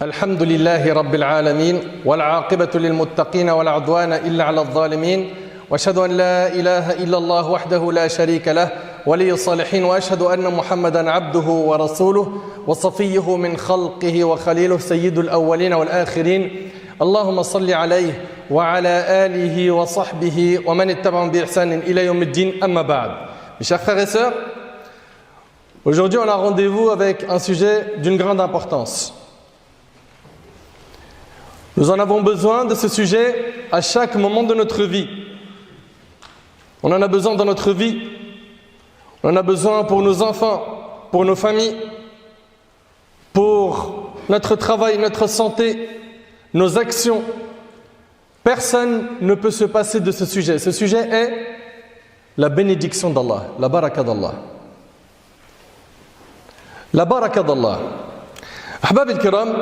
الحمد لله رب العالمين والعاقبة للمتقين ولا عدوان إلا على الظالمين وأشهد أن لا إله إلا الله وحده لا شريك له ولي الصالحين وأشهد أن محمدا عبده ورسوله وصفيه من خلقه وخليله سيد الأولين والآخرين اللهم صل عليه وعلى آله وصحبه ومن اتبعهم بإحسان إلى يوم الدين أما بعد. Mes chers frères et sœurs, aujourd'hui on a rendez-vous avec un sujet d'une grande importance. Nous en avons besoin de ce sujet à chaque moment de notre vie. On en a besoin dans notre vie. On en a besoin pour nos enfants, pour nos familles, pour notre travail, notre santé, nos actions. Personne ne peut se passer de ce sujet. Ce sujet est la bénédiction d'Allah, la baraka d'Allah. La baraka d'Allah. Ahbab al-Kiram,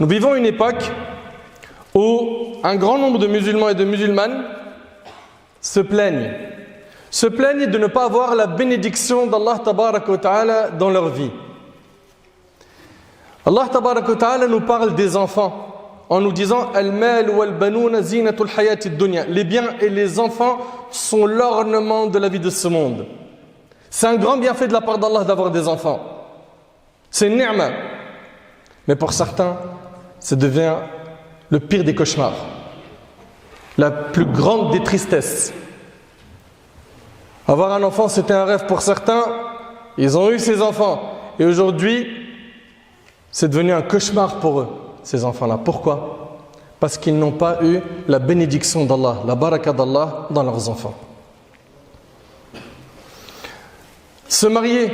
nous vivons une époque où un grand nombre de musulmans et de musulmanes se plaignent de ne pas avoir la bénédiction d'Allah tabaraka wa ta'ala dans leur vie. Allah tabaraka wa ta'ala nous parle des enfants en nous disant Al-mal wal-banouna zinatul hayatid dunya. Les biens et les enfants sont l'ornement de la vie de ce monde. C'est un grand bienfait de la part d'Allah d'avoir des enfants. C'est une ni'ma. Mais pour certains, ça devient le pire des cauchemars, la plus grande des tristesses. Avoir un enfant, c'était un rêve pour certains. Ils ont eu ces enfants. Et aujourd'hui, c'est devenu un cauchemar pour eux, ces enfants-là. Pourquoi? Parce qu'ils n'ont pas eu la bénédiction d'Allah, la baraka d'Allah dans leurs enfants. Se marier.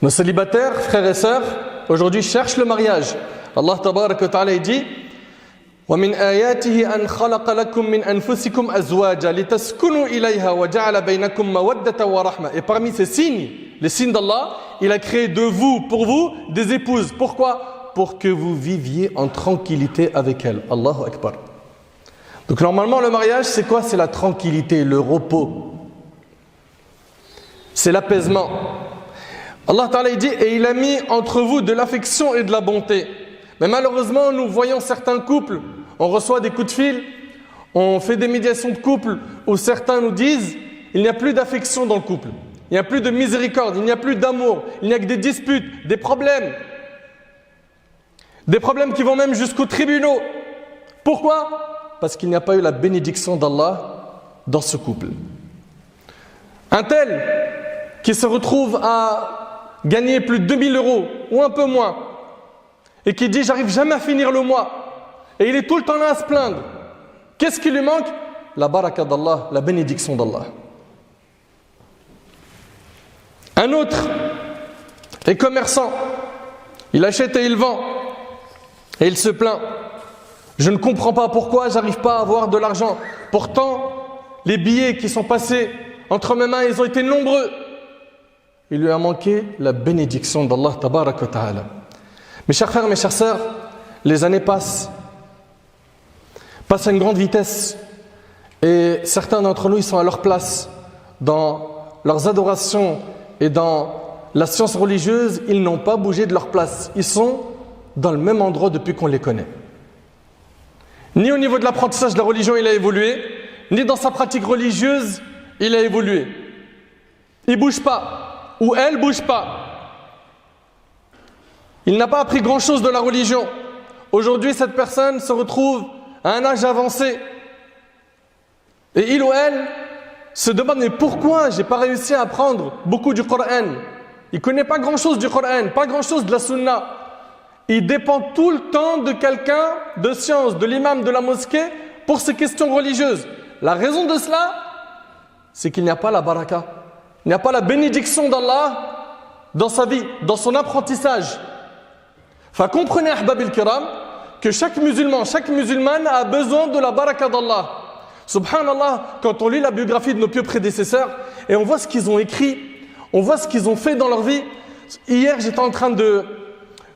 Nos célibataires, frères et sœurs, aujourd'hui cherchent le mariage. Allah tabaraka wa ta'ala dit وَمِنْ آيَاتِهِ أَنْ خَلَقَ لَكُم مِّنْ أَنفُسِكُمْ أَزْوَاجًا لِتَسْكُنُوا إِلَيْهَا وَجَعَلَ بَيْنَكُم مَّوَدَّةً وَرَحْمَةً. Et parmi ces signes, les signes d'Allah, il a créé de vous, pour vous, des épouses. Pourquoi? Pour que vous viviez en tranquillité avec elles. Allahu Akbar. Donc normalement le mariage c'est quoi? C'est la tranquillité, le repos. C'est l'apaisement. Allah Ta'ala dit et il a mis entre vous de l'affection et de la bonté. Mais malheureusement, nous voyons certains couples, on reçoit des coups de fil, on fait des médiations de couple où certains nous disent il n'y a plus d'affection dans le couple, il n'y a plus de miséricorde, il n'y a plus d'amour, il n'y a que des disputes, des problèmes qui vont même jusqu'aux tribunaux. Pourquoi? Parce qu'il n'y a pas eu la bénédiction d'Allah dans ce couple. Un tel qui se retrouve à gagner plus de 2000 € ou un peu moins et qui dit j'arrive jamais à finir le mois et il est tout le temps là à se plaindre, qu'est-ce qui lui manque? La baraka d'Allah, la bénédiction d'Allah. Un autre est commerçant, il achète et il vend et il se plaint, je ne comprends pas pourquoi j'arrive pas à avoir de l'argent, pourtant les billets qui sont passés entre mes mains ils ont été nombreux. Il lui a manqué la bénédiction d'Allah tabaraka wa ta'ala. Mes chers frères, mes chères sœurs, les années passent à une grande vitesse et certains d'entre nous ils sont à leur place dans leurs adorations et dans la science religieuse, ils n'ont pas bougé de leur place, ils sont dans le même endroit depuis qu'on les connaît. Ni au niveau de l'apprentissage de la religion il a évolué, ni dans sa pratique religieuse il a évolué. Il ne bouge pas, ou elle ne bouge pas. Il n'a pas appris grand-chose de la religion. Aujourd'hui, cette personne se retrouve à un âge avancé. Et il ou elle se demande mais pourquoi je n'ai pas réussi à apprendre beaucoup du Coran? Il ne connaît pas grand-chose du Coran, pas grand-chose de la Sunna. Il dépend tout le temps de quelqu'un de science, de l'imam de la mosquée pour ses questions religieuses. La raison de cela, c'est qu'il n'y a pas la baraka. Il n'y a pas la bénédiction d'Allah dans sa vie, dans son apprentissage. Enfin, comprenez, ahbab al-kiram, que chaque musulman, chaque musulmane a besoin de la baraka d'Allah. Subhanallah, quand on lit la biographie de nos pieux prédécesseurs et on voit ce qu'ils ont écrit, on voit ce qu'ils ont fait dans leur vie. Hier, j'étais en train de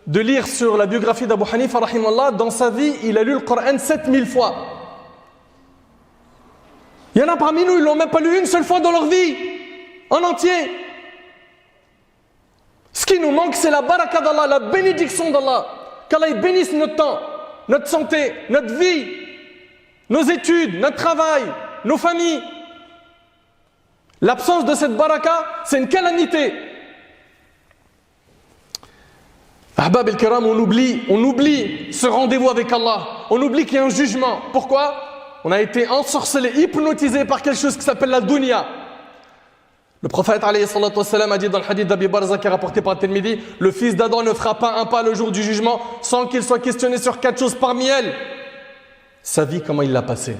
lire sur la biographie d'Abu Hanifa, rahimallah. Dans sa vie, il a lu le Coran 7000 fois. Il y en a parmi nous, ils ne l'ont même pas lu une seule fois dans leur vie, en entier. Ce qui nous manque, c'est la baraka d'Allah, la bénédiction d'Allah. qu'Allah bénisse notre temps, notre santé, notre vie, nos études, notre travail, nos familles. L'absence de cette baraka, c'est une calamité. Ahbab el-Kiram, on oublie ce rendez-vous avec Allah. On oublie qu'il y a un jugement. Pourquoi? On a été ensorcelé, hypnotisé par quelque chose qui s'appelle la dunya. Le prophète alayhi salatu wassalam a dit dans le hadith d'Abi Barza qui est rapporté par Tirmidhi, le fils d'Adam ne fera pas un pas le jour du jugement sans qu'il soit questionné sur 4 choses parmi elles. Sa vie, comment il l'a passée.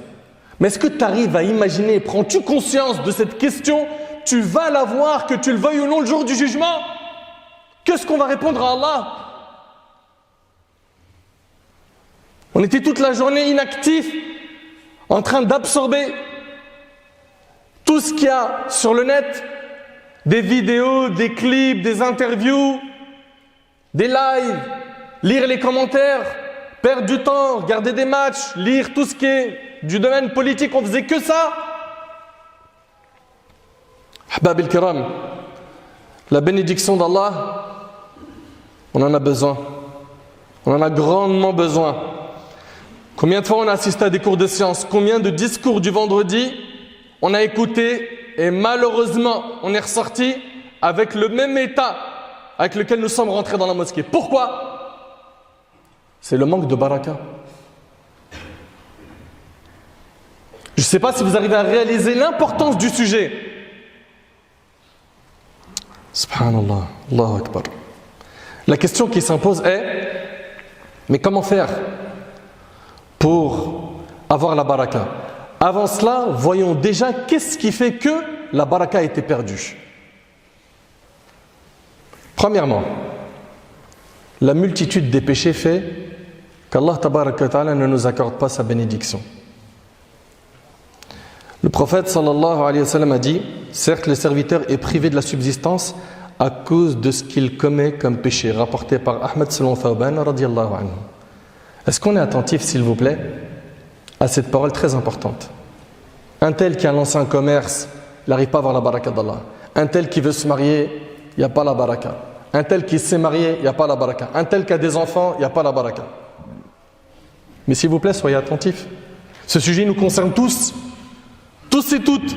Mais est-ce que tu arrives à imaginer, prends-tu conscience de cette question? Tu vas la voir, que tu le veuilles ou non, le jour du jugement? Qu'est-ce qu'on va répondre à Allah? On était toute la journée inactifs, en train d'absorber tout ce qu'il y a sur le net, des vidéos, des clips, des interviews, des lives, lire les commentaires, perdre du temps, regarder des matchs, lire tout ce qui est du domaine politique, on faisait que ça. Ahbab el-Kiram, la bénédiction d'Allah, on en a besoin. On en a grandement besoin. Combien de fois on a assisté à des cours de sciences? Combien de discours du vendredi on a écouté et malheureusement on est ressorti avec le même état avec lequel nous sommes rentrés dans la mosquée. Pourquoi? C'est le manque de baraka. Je ne sais pas si vous arrivez à réaliser l'importance du sujet. Subhanallah, Allahu Akbar. La question qui s'impose est, mais comment faire pour avoir la baraka? Avant cela, voyons déjà qu'est-ce qui fait que la baraka a été perdue. Premièrement, la multitude des péchés fait qu'Allah tabaraka wa ta'ala ne nous accorde pas sa bénédiction. Le prophète sallallahu alayhi wa sallam a dit, certes le serviteur est privé de la subsistance à cause de ce qu'il commet comme péché, rapporté par Ahmed selon Thawban radiyallahu anhu. Est-ce qu'on est attentif, s'il vous plaît, à cette parole très importante? Un tel qui a lancé un commerce, il n'arrive pas à avoir la baraka d'Allah. Un tel qui veut se marier, il n'y a pas la baraka. Un tel qui s'est marié, il n'y a pas la baraka. Un tel qui a des enfants, il n'y a pas la baraka. Mais s'il vous plaît, soyez attentifs. Ce sujet nous concerne tous. Tous et toutes.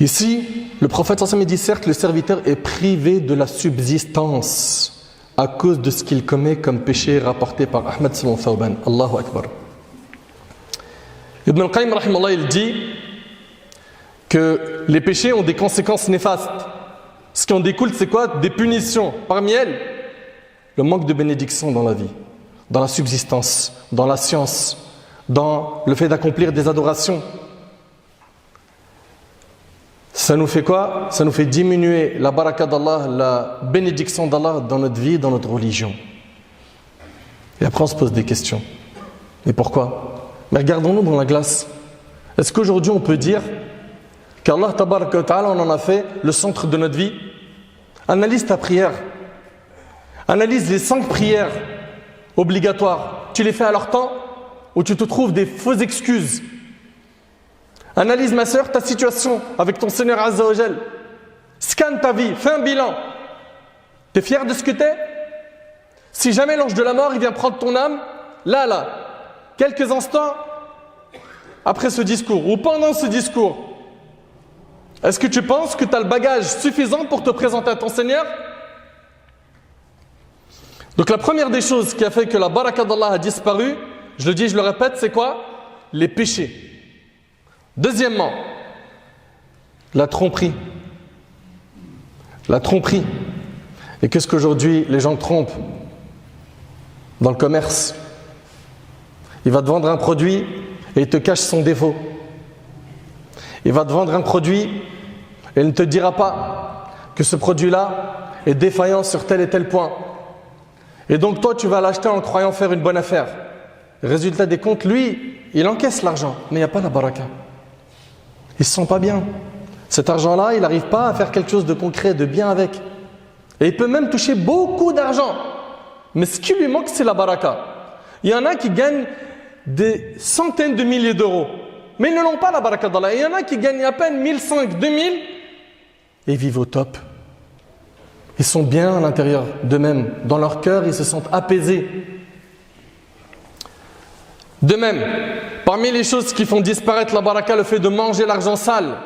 Ici, le prophète sallallahu alayhi wa sallam dit, certes, le serviteur est privé de la subsistance à cause de ce qu'il commet comme péché rapporté par Ahmed selon Thawban. Allahu Akbar. Ibn al-Qayyim rahimallah, il dit que les péchés ont des conséquences néfastes. Ce qui en découle, c'est quoi? Des punitions. Parmi elles, le manque de bénédiction dans la vie, dans la subsistance, dans la science, dans le fait d'accomplir des adorations. Ça nous fait quoi? Ça nous fait diminuer la baraka d'Allah, la bénédiction d'Allah dans notre vie, dans notre religion. Et après on se pose des questions. Mais pourquoi? Mais regardons-nous dans la glace. Est-ce qu'aujourd'hui on peut dire qu'Allah tabaraka wa ta'ala, on en a fait le centre de notre vie? Analyse ta prière. Analyse les 5 prières obligatoires. Tu les fais à leur temps ou tu te trouves des fausses excuses? Analyse, ma sœur, ta situation avec ton Seigneur Azza wa Jal. Scanne ta vie, fais un bilan. Tu es fier de ce que tu es? Si jamais l'ange de la mort il vient prendre ton âme, là, quelques instants après ce discours ou pendant ce discours, est-ce que tu penses que tu as le bagage suffisant pour te présenter à ton Seigneur? Donc la première des choses qui a fait que la baraka d'Allah a disparu, je le dis, je le répète, c'est quoi? Les péchés. Deuxièmement, la tromperie. La tromperie. Et qu'est-ce qu'aujourd'hui les gens trompent? Dans le commerce. Il va te vendre un produit et il te cache son défaut. Il va te vendre un produit et il ne te dira pas que ce produit-là est défaillant sur tel et tel point. Et donc toi, tu vas l'acheter en croyant faire une bonne affaire. Résultat des comptes, lui, il encaisse l'argent, mais il n'y a pas la baraka. Il ne se sent pas bien. Cet argent-là, il n'arrive pas à faire quelque chose de concret, de bien avec. Et il peut même toucher beaucoup d'argent. Mais ce qui lui manque, c'est la baraka. Il y en a qui gagnent des centaines de milliers d'euros. Mais ils ne l'ont pas la baraka d'Allah. Il y en a qui gagnent à peine 1500, 2000 et vivent au top. Ils sont bien à l'intérieur d'eux-mêmes. Dans leur cœur, ils se sentent apaisés. De même, parmi les choses qui font disparaître la baraka, le fait de manger l'argent sale,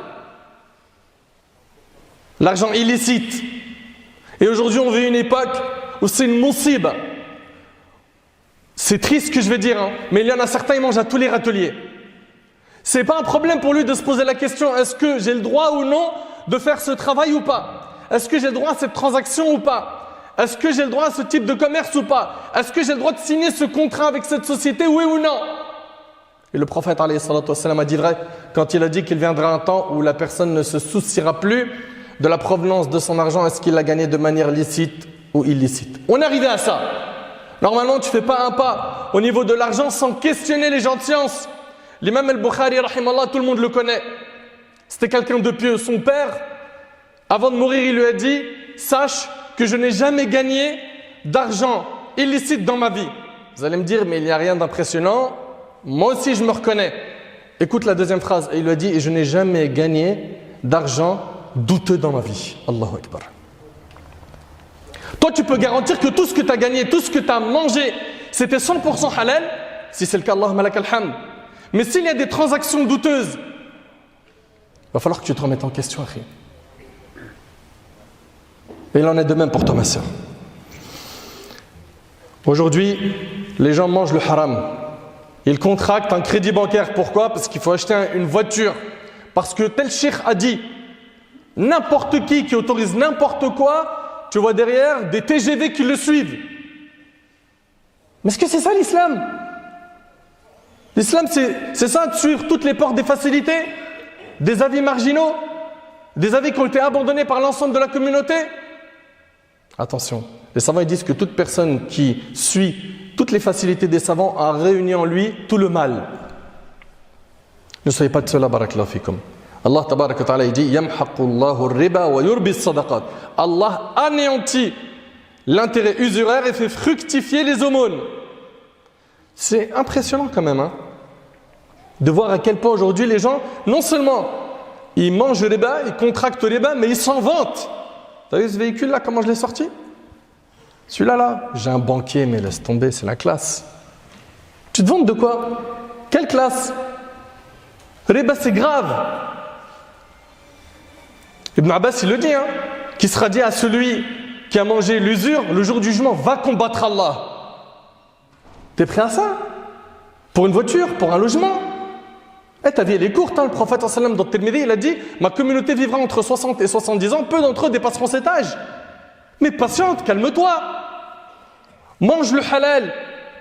l'argent illicite. Et aujourd'hui, on vit une époque où c'est une moussiba. C'est triste ce que je vais dire, mais il y en a certains, ils mangent à tous les râteliers. C'est pas un problème pour lui de se poser la question, est-ce que j'ai le droit ou non de faire ce travail ou pas? Est-ce que j'ai le droit à cette transaction ou pas? Est-ce que j'ai le droit à ce type de commerce ou pas? Est-ce que j'ai le droit de signer ce contrat avec cette société, oui ou non? Et le prophète alayhi salatu wassalam a dit vrai quand il a dit qu'il viendra un temps où la personne ne se souciera plus de la provenance de son argent, est-ce qu'il l'a gagné de manière licite ou illicite. On est arrivé à ça. Normalement, tu ne fais pas un pas au niveau de l'argent sans questionner les gens de science. L'imam al-Bukhari, rahimallah, tout le monde le connaît. C'était quelqu'un de pieux. Son père, avant de mourir, il lui a dit « Sache que je n'ai jamais gagné d'argent illicite dans ma vie. » Vous allez me dire « Mais il n'y a rien d'impressionnant. Moi aussi, je me reconnais. » Écoute la deuxième phrase. Et il lui a dit « Et je n'ai jamais gagné d'argent douteux dans ma vie. » Allahu Akbar. Toi, tu peux garantir que tout ce que tu as gagné, tout ce que tu as mangé, c'était 100% halal. Si c'est le cas, Allahumma lak al-hamd. Mais s'il y a des transactions douteuses, il va falloir que tu te remettes en question, akhi. Et il en est de même pour toi, ma sœur. Aujourd'hui, les gens mangent le haram. Ils contractent un crédit bancaire. Pourquoi? Parce qu'il faut acheter une voiture. Parce que tel cheikh a dit, n'importe qui autorise n'importe quoi, tu vois derrière des TGV qui le suivent. Mais est-ce que c'est ça l'islam? L'islam, c'est ça, de suivre toutes les portes des facilités, des avis marginaux, des avis qui ont été abandonnés par l'ensemble de la communauté. Attention, les savants ils disent que toute personne qui suit toutes les facilités des savants a réuni en lui tout le mal. Ne soyez pas de cela, barakallahu fikum. Allah tabarak wa ta'ala dit Yamhaqullahu riba wa yurbi sadaqat. Allah anéantit l'intérêt usuraire et fait fructifier les aumônes. C'est impressionnant quand même, de voir à quel point aujourd'hui les gens, non seulement ils mangent le riba, ils contractent le riba, mais ils s'en vantent. T'as vu ce véhicule là, comment je l'ai sorti? Celui-là là, j'ai un banquier, mais laisse tomber, c'est la classe. Tu te vantes de quoi? Quelle classe? Riba c'est grave. Ibn Abbas il le dit, qui sera dit à celui qui a mangé l'usure, le jour du jugement, va combattre Allah. T'es prêt à ça? Pour une voiture, pour un logement? Ta vie elle est courte, le prophète sallam dans Tirmidhi il a dit ma communauté vivra entre 60 et 70 ans, peu d'entre eux dépasseront cet âge. Mais patiente, calme-toi. Mange le halal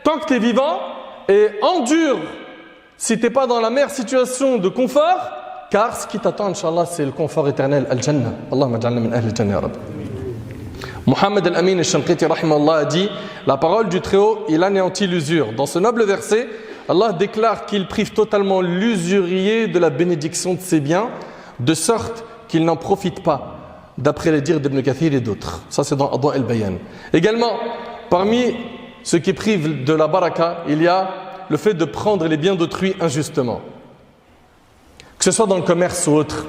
tant que tu es vivant et endure si tu n'es pas dans la meilleure situation de confort, car ce qui t'attend, Inch'Allah, c'est le confort éternel, Al-Jannah. Allahumma ja'alna min ahli al-Jannah, ya Rabbi. Muhammad al-Amin al-Shanqiti rahimahullah a dit la parole du Très-Haut, il anéantit l'usure. Dans ce noble verset, Allah déclare qu'il prive totalement l'usurier de la bénédiction de ses biens, de sorte qu'il n'en profite pas, d'après les dires d'Ibn Kathir et d'autres. Ça, c'est dans Adwa al-Bayan. Également, parmi ceux qui privent de la baraka, il y a le fait de prendre les biens d'autrui injustement. Que ce soit dans le commerce ou autre,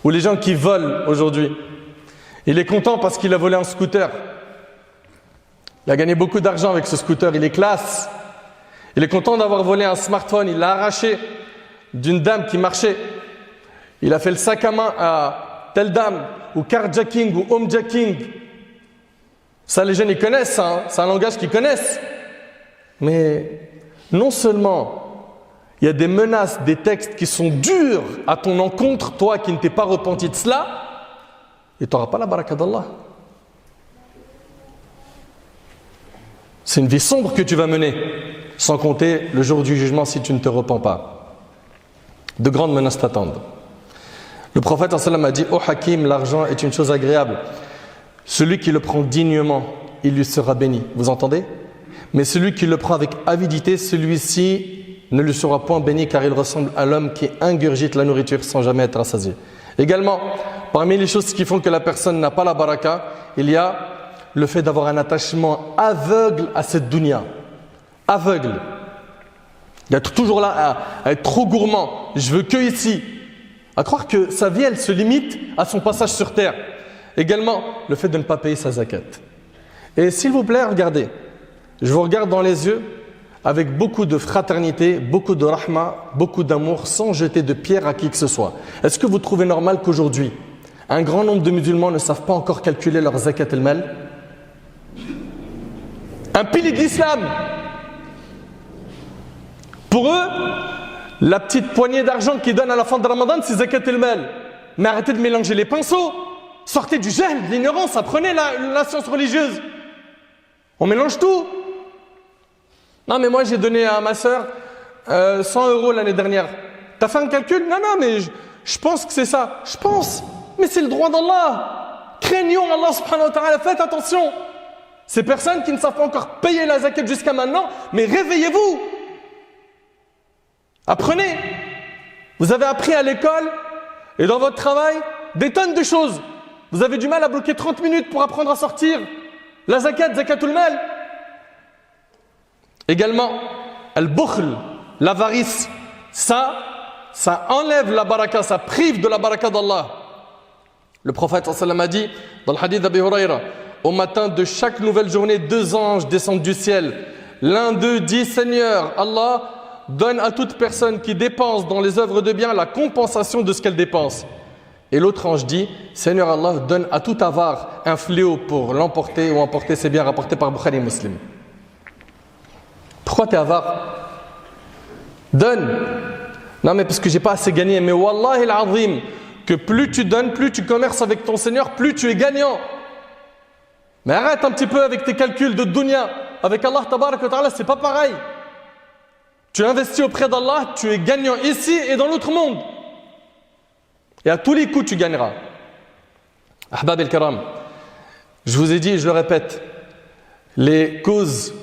ou les gens qui volent aujourd'hui. Il est content parce qu'il a volé un scooter. Il a gagné beaucoup d'argent avec ce scooter, il est classe. Il est content d'avoir volé un smartphone, il l'a arraché d'une dame qui marchait. Il a fait le sac à main à telle dame, ou carjacking, ou homejacking. Ça, les jeunes, ils connaissent ça, c'est un langage qu'ils connaissent. Mais non seulement il y a des menaces, des textes qui sont durs à ton encontre, toi qui ne t'es pas repenti de cela, et tu n'auras pas la baraka d'Allah. C'est une vie sombre que tu vas mener, sans compter le jour du jugement si tu ne te repens pas. De grandes menaces t'attendent. Le prophète sallam a dit « Ô Hakim, l'argent est une chose agréable. Celui qui le prend dignement, il lui sera béni. » Vous entendez? Mais celui qui le prend avec avidité, celui-ci ne lui sera point béni car il ressemble à l'homme qui ingurgite la nourriture sans jamais être rassasié. Également, parmi les choses qui font que la personne n'a pas la baraka, il y a le fait d'avoir un attachement aveugle à cette dunya. Aveugle. D'être toujours là à être trop gourmand. Je veux que ici. À croire que sa vie, elle se limite à son passage sur terre. Également, le fait de ne pas payer sa zakat. Et s'il vous plaît, regardez, je vous regarde dans les yeux avec beaucoup de fraternité, beaucoup de rahma, beaucoup d'amour, sans jeter de pierre à qui que ce soit. Est-ce que vous trouvez normal qu'aujourd'hui, un grand nombre de musulmans ne savent pas encore calculer leur zakat al-mal? Un pilier de l'islam. Pour eux, la petite poignée d'argent qu'ils donnent à la fin de Ramadan, c'est zakat al-mal. Mais arrêtez de mélanger les pinceaux. Sortez du jahl, de l'ignorance, apprenez la science religieuse. On mélange tout. Non mais moi j'ai donné à ma soeur 100 € l'année dernière. T'as fait un calcul? Non, mais je pense que c'est ça. Je pense. Mais c'est le droit d'Allah. Craignons Allah subhanahu wa ta'ala. Faites attention. Ces personnes qui ne savent pas encore payer la zakat jusqu'à maintenant, mais réveillez-vous. Apprenez. Vous avez appris à l'école et dans votre travail des tonnes de choses. Vous avez du mal à bloquer 30 minutes pour apprendre à sortir la zakat, zakatul mal. Également, al-bukhl, l'avarice, ça enlève la baraka, ça prive de la baraka d'Allah. Le prophète sallallahu alayhi wa sallam a dit dans le hadith d'Abi Huraira, au matin de chaque nouvelle journée, 2 anges descendent du ciel. L'un d'eux dit, Seigneur, Allah donne à toute personne qui dépense dans les œuvres de bien la compensation de ce qu'elle dépense. Et l'autre ange dit, Seigneur Allah donne à tout avare un fléau pour l'emporter ou emporter ses biens, rapportés par Bukhari et Muslim. Pourquoi tu es avare? Donne. Non mais parce que j'ai pas assez gagné. Mais wallahi al-azim, que plus tu donnes, plus tu commerces avec ton Seigneur, plus tu es gagnant. Mais arrête un petit peu avec tes calculs de dunya. Avec Allah tabarak wa ta'ala, c'est pas pareil. Tu investis auprès d'Allah, tu es gagnant ici et dans l'autre monde. Et à tous les coups, tu gagneras. Ahbab el-Karam, je vous ai dit et je le répète, les causes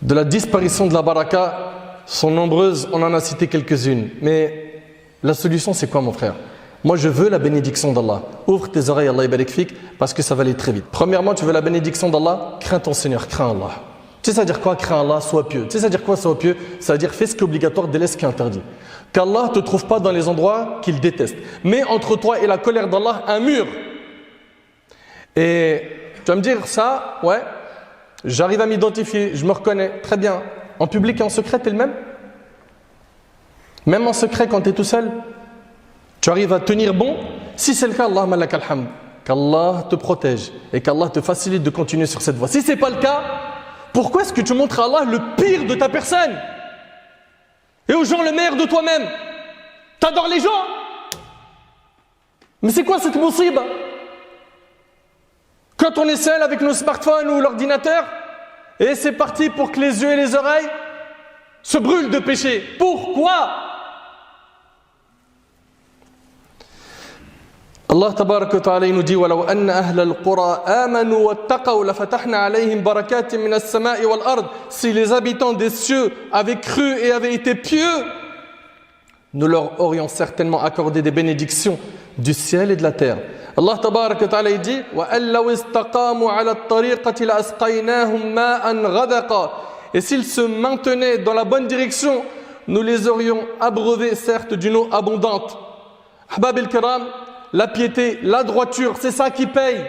de la disparition de la baraka sont nombreuses, on en a cité quelques-unes. Mais la solution, c'est quoi, mon frère? Moi, je veux la bénédiction d'Allah. Ouvre tes oreilles, Allah barik fik, parce que ça va aller très vite. Premièrement, tu veux la bénédiction d'Allah? Crains ton Seigneur, crains Allah. Tu sais, ça veut dire quoi, crains Allah, sois pieux? Tu sais, ça veut dire quoi, sois pieux? Ça veut dire fais ce qui est obligatoire, délaisse ce qui est interdit. Qu'Allah ne te trouve pas dans les endroits qu'il déteste. Mets entre toi et la colère d'Allah un mur. Et tu vas me dire, ça, ouais, j'arrive à m'identifier, je me reconnais, très bien. En public et en secret, t'es le même? Même en secret, quand tu es tout seul, tu arrives à tenir bon? Si c'est le cas, Allahumma lakal hamd. Qu'Allah te protège et qu'Allah te facilite de continuer sur cette voie. Si ce n'est pas le cas, pourquoi est-ce que tu montres à Allah le pire de ta personne et aux gens le meilleur de toi-même? T'adores les gens? Mais c'est quoi cette musiba? Quand on est seul avec nos smartphones ou l'ordinateur, et c'est parti pour que les yeux et les oreilles se brûlent de péché. Pourquoi? Allah tabarak wa ta'ala nous dit وَلَوْ أَنَّ أَهْلَ الْقُرَىٰ آمَنُوا وَاتَّقَوْا لَفَتَحْنَا عَلَيْهِمْ بَرَكَاتٍ مِنَ السَّمَاءِ وَالْأَرْضِ. Si les habitants des cieux avaient cru et avaient été pieux, nous leur aurions certainement accordé des bénédictions du ciel et de la terre. Allah tabarak wa ta'ala dit وَأَنْ لَوْ اسْتَقَامُوا عَلَى الطَّرِيقَةِ لَأَسْقَيْنَاهُمْ مَاءً غَدَقًا. Et s'ils se maintenaient dans la bonne direction, nous les aurions abreuvés certes d'une eau abondante. Ahbab el-Kiram, la piété, la droiture, c'est ça qui paye.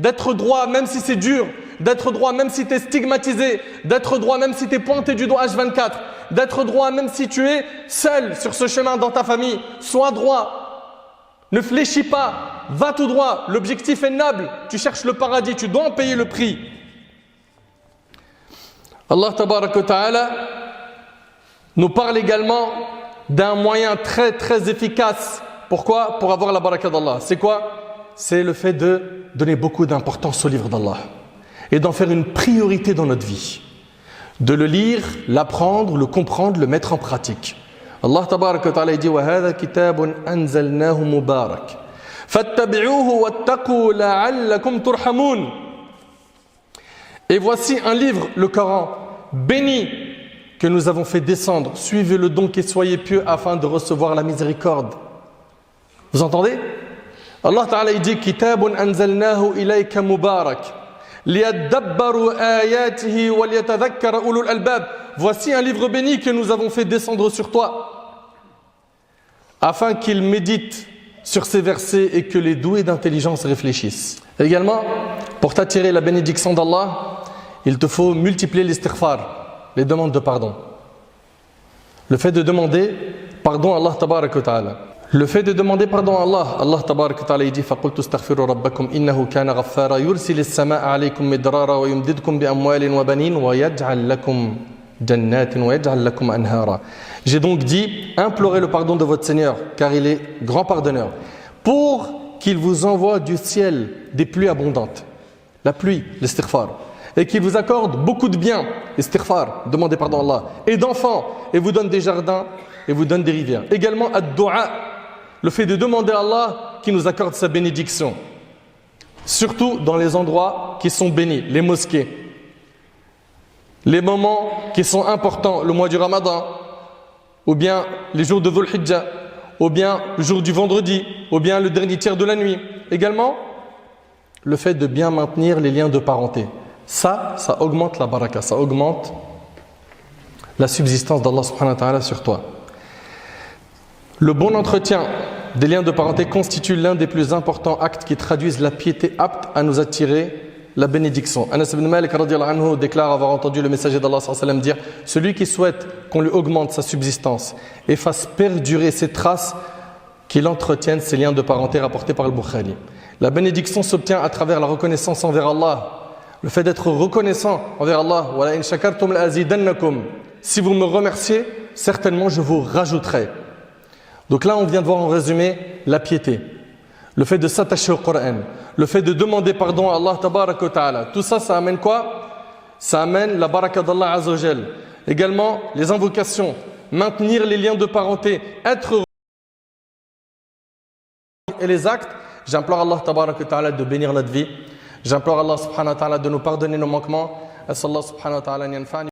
D'être droit même si c'est dur, d'être droit même si tu es stigmatisé, d'être droit même si tu es pointé du doigt H24, d'être droit même si tu es seul sur ce chemin dans ta famille. Sois droit, ne fléchis pas, va tout droit, l'objectif est noble, tu cherches le paradis, tu dois en payer le prix. Allah tabarak wa ta'ala nous parle également d'un moyen très très efficace. Pourquoi? Pour avoir la baraka d'Allah. C'est quoi? C'est le fait de donner beaucoup d'importance au livre d'Allah et d'en faire une priorité dans notre vie. De le lire, l'apprendre, le comprendre, le mettre en pratique. Allah tabarak wa ta'ala dit وَهَذَا كِتَابٌ أَنزَلْنَاهُ مُبَارَكٌ فَاتَّبِعُوهُ وَاتَّقُوا لَعَلَّكُمْ تُرْحَمُونَ. Et voici un livre, le Coran, béni, que nous avons fait descendre. Suivez-le donc et soyez pieux afin de recevoir la miséricorde. Vous entendez? Allah Ta'ala dit Kitabun anzalnahu ilayka mubarak liyadabbaru ayatihi wa liyatadhakkara ulul albab. Voici un livre béni que nous avons fait descendre sur toi afin qu'il médite sur ces versets et que les doués d'intelligence réfléchissent. Également, pour t'attirer la bénédiction d'Allah, il te faut multiplier l'istighfar, les demandes de pardon. Le fait de demander pardon à Allah tabarak wa ta'ala. Le fait de demander pardon à Allah, Allah tabarak wa ta'ala il dit فَقُلْتُ اسْتَغْفِرُوا رَبَّكُمْ إِنَّهُ كَانَ غَفَّارًا يُرْسِلِ السَّمَاءَ عَلَيْكُمْ مِدْرَارًا وَيُمْدِدْكُمْ بِأَمْوَالٍ وَبَنِينَ وَيَجْعَلْ لَكُمْ جَنَّاتٍ وَيَجْعَلْ لَكُمْ أَنْهَارًا. J'ai donc dit, implorez le pardon de votre Seigneur, car il est grand pardonneur, pour qu'il vous envoie du ciel des pluies abondantes. La pluie, l'istighfar. Et qu'il vous accorde beaucoup de biens, istighfar, demandez pardon à Allah, et d'enfants, et vous donne des jardins, et vous donne des rivières. Également, ad-du'a, le fait de demander à Allah qui nous accorde sa bénédiction. Surtout dans les endroits qui sont bénis, les mosquées. Les moments qui sont importants, le mois du Ramadan, ou bien les jours de Dhul Hijjah, ou bien le jour du vendredi, ou bien le dernier tiers de la nuit. Également, le fait de bien maintenir les liens de parenté. Ça augmente la baraka, ça augmente la subsistance d'Allah subhanahu wa ta'ala sur toi. Le bon entretien des liens de parenté constitue l'un des plus importants actes qui traduisent la piété apte à nous attirer la bénédiction. Anas ibn Malik radiyallahu anhu déclare avoir entendu le messager d'Allah sallallahu alayhi wa sallam dire: celui qui souhaite qu'on lui augmente sa subsistance et fasse perdurer ses traces, qu'il entretienne ses liens de parenté rapportés par le Bukhari. La bénédiction s'obtient à travers la reconnaissance envers Allah. Le fait d'être reconnaissant envers Allah. Wa la in shakartum la azidannakum. Si vous me remerciez, certainement je vous rajouterai. Donc là, on vient de voir en résumé la piété. Le fait de s'attacher au Coran, le fait de demander pardon à Allah tabarak wa ta'ala. Tout ça, ça amène quoi? Ça amène la baraka d'Allah azza wa jal. Également, les invocations, maintenir les liens de parenté, être et les actes. J'implore Allah tabarak wa ta'ala de bénir notre vie. J'implore Allah subhanahu wa ta'ala de nous pardonner nos manquements. As'Allah subhanahu wa ta'ala